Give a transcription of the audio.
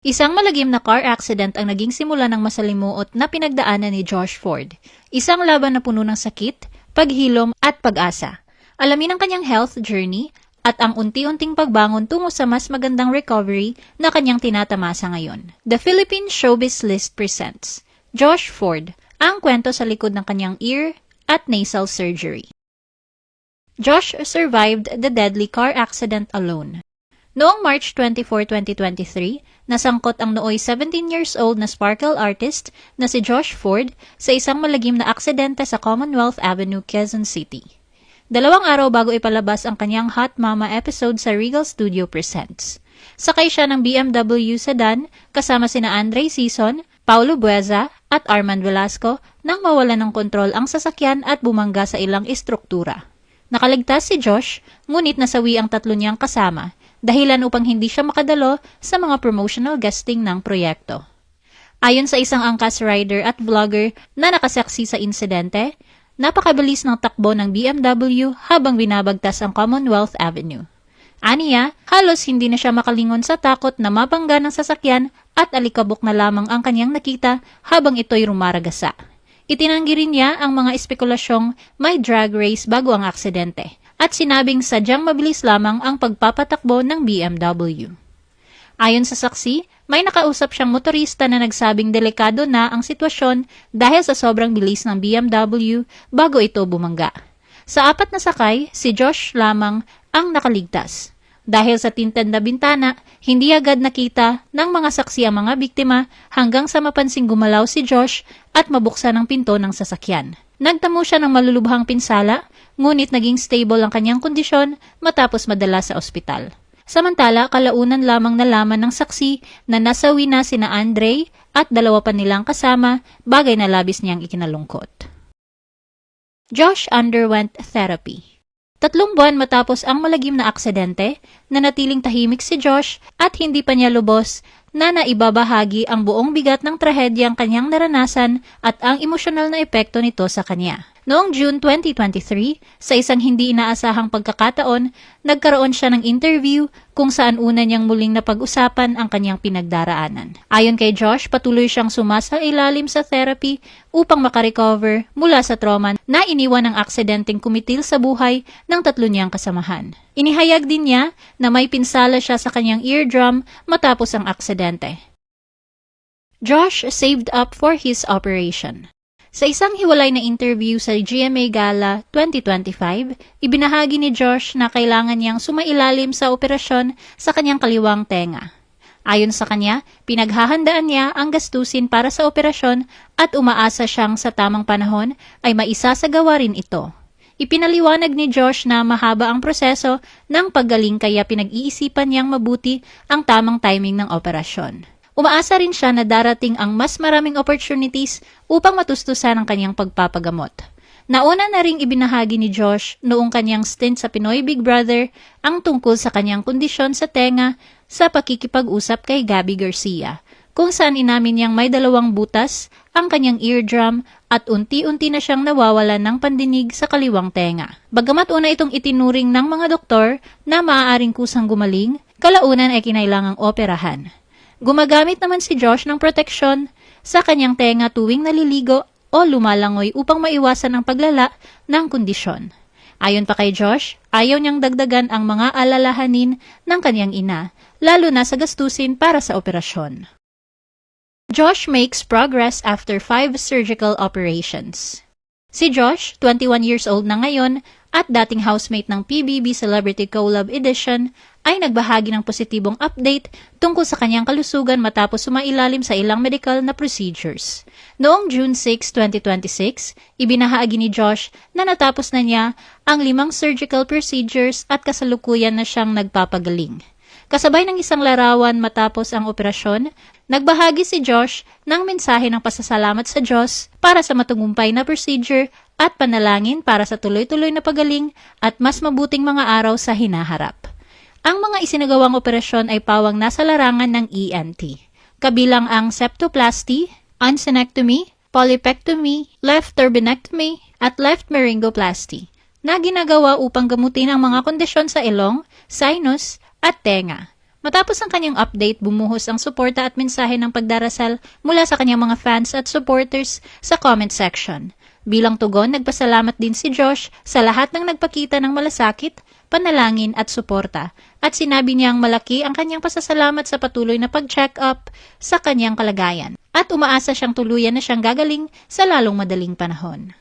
Isang malagim na car accident ang naging simula ng masalimuot na pinagdaanan ni Josh Ford. Isang laban na puno ng sakit, paghilom at pag-asa. Alamin ang kanyang health journey at ang unti-unting pagbangon tungo sa mas magandang recovery na kanyang tinatamasa ngayon. The Philippine Showbiz List presents Josh Ford, ang kwento sa likod ng kanyang ear at nasal surgery. Josh survived the deadly car accident alone. Noong March 24, 2023, nasangkot ang nooy 17 years old na sparkle artist na si Josh Ford sa isang malagim na aksidente sa Commonwealth Avenue, Quezon City. 2 araw bago ipalabas ang kanyang Hot Mama episode sa Regal Studio Presents. Sakay siya ng BMW sedan kasama sina Andre Sison, Paulo Bueza at Armand Velasco nang mawalan ng kontrol ang sasakyan at bumangga sa ilang istruktura. Nakaligtas si Josh, ngunit nasawi ang 3 niyang kasama, dahilan upang hindi siya makadalo sa mga promotional guesting ng proyekto. Ayon sa isang angkas rider at vlogger na nakasaksi sa insidente, napakabilis ng takbo ng BMW habang binabagtas ang Commonwealth Avenue. Aniya, halos hindi na siya makalingon sa takot na mabangga ng sasakyan at alikabok na lamang ang kanyang nakita habang ito'y rumaragasa. Itinanggi rin niya ang mga espekulasyong may drag race bago ang aksidente at sinabing sadyang mabilis lamang ang pagpapatakbo ng BMW. Ayon sa saksi, may nakausap siyang motorista na nagsabing delikado na ang sitwasyon dahil sa sobrang bilis ng BMW bago ito bumangga. Sa 4 na sakay, si Josh lamang ang nakaligtas. Dahil sa tinted na bintana, hindi agad nakita ng mga saksi ang mga biktima hanggang sa mapansing gumalaw si Josh at mabuksan ang pinto ng sasakyan. Nagtamo siya ng malulubhang pinsala, ngunit naging stable ang kanyang kondisyon matapos madala sa ospital. Samantala, kalaunan lamang nalaman ng saksi na nasawi na sina Andre at 2 pa nilang kasama, bagay na labis niyang ikinalungkot. Josh underwent therapy. 3 buwan matapos ang malagim na aksidente, nanatiling tahimik si Josh at hindi pa niya lubos na naibabahagi ang buong bigat ng trahedyang kanyang naranasan at ang emosyonal na epekto nito sa kanya. Noong June 2023, sa isang hindi inaasahang pagkakataon, nagkaroon siya ng interview kung saan una niyang muling napag-usapan ang kanyang pinagdaraanan. Ayon kay Josh, patuloy siyang sumasailalim sa therapy upang makarecover mula sa trauma na iniwan ng aksidenteng kumitil sa buhay ng 3 niyang kasamahan. Inihayag din niya na may pinsala siya sa kanyang eardrum matapos ang aksidente. Josh saved up for his operation. Sa isang hiwalay na interview sa GMA Gala 2025, ibinahagi ni Josh na kailangan niyang sumailalim sa operasyon sa kanyang kaliwang tenga. Ayon sa kanya, pinaghahandaan niya ang gastusin para sa operasyon at umaasa siyang sa tamang panahon ay maisasagawa rin ito. Ipinaliwanag ni Josh na mahaba ang proseso ng paggaling kaya pinag-iisipan niyang mabuti ang tamang timing ng operasyon. Umaasa rin siya na darating ang mas maraming opportunities upang matustusan ang kanyang pagpapagamot. Nauna na ring ibinahagi ni Josh noong kanyang stint sa Pinoy Big Brother ang tungkol sa kanyang kondisyon sa tenga sa pakikipag-usap kay Gabby Garcia, kung saan inamin niyang may 2 butas ang kanyang eardrum at unti-unti na siyang nawawalan ng pandinig sa kaliwang tenga. Bagamat una itong itinuring ng mga doktor na maaaring kusang gumaling, kalaunan ay kinailangang operahan. Gumagamit naman si Josh ng proteksyon sa kanyang tenga tuwing naliligo o lumalangoy upang maiwasan ang paglala ng kondisyon. Ayon pa kay Josh, ayaw niyang dagdagan ang mga alalahanin ng kanyang ina, lalo na sa gastusin para sa operasyon. Josh makes progress after 5 surgical operations. Si Josh, 21 years old na ngayon at dating housemate ng PBB Celebrity Collab Edition, ay nagbahagi ng positibong update tungkol sa kanyang kalusugan matapos sumailalim sa ilang medical na procedures. Noong June 6, 2026, ibinahagi ni Josh na natapos na niya ang 5 surgical procedures at kasalukuyan na siyang nagpapagaling. Kasabay ng isang larawan matapos ang operasyon, nagbahagi si Josh ng mensahe ng pasasalamat sa Diyos para sa matagumpay na procedure at panalangin para sa tuloy-tuloy na pagaling at mas mabuting mga araw sa hinaharap. Ang mga isinagawang operasyon ay pawang nasa larangan ng ENT, kabilang ang septoplasty, uncinectomy, polypectomy, left turbinectomy, at left meringoplasty, na ginagawa upang gamutin ang mga kondisyon sa ilong, sinus, at tenga. Matapos ang kanyang update, bumuhos ang suporta at mensahe ng pagdarasal mula sa kanyang mga fans at supporters sa comment section. Bilang tugon, nagpasalamat din si Josh sa lahat ng nagpakita ng malasakit, panalangin at suporta, at sinabi niyang malaki ang kanyang pasasalamat sa patuloy na pag-check up sa kanyang kalagayan at umaasa siyang tuluyan na siyang gagaling sa lalong madaling panahon.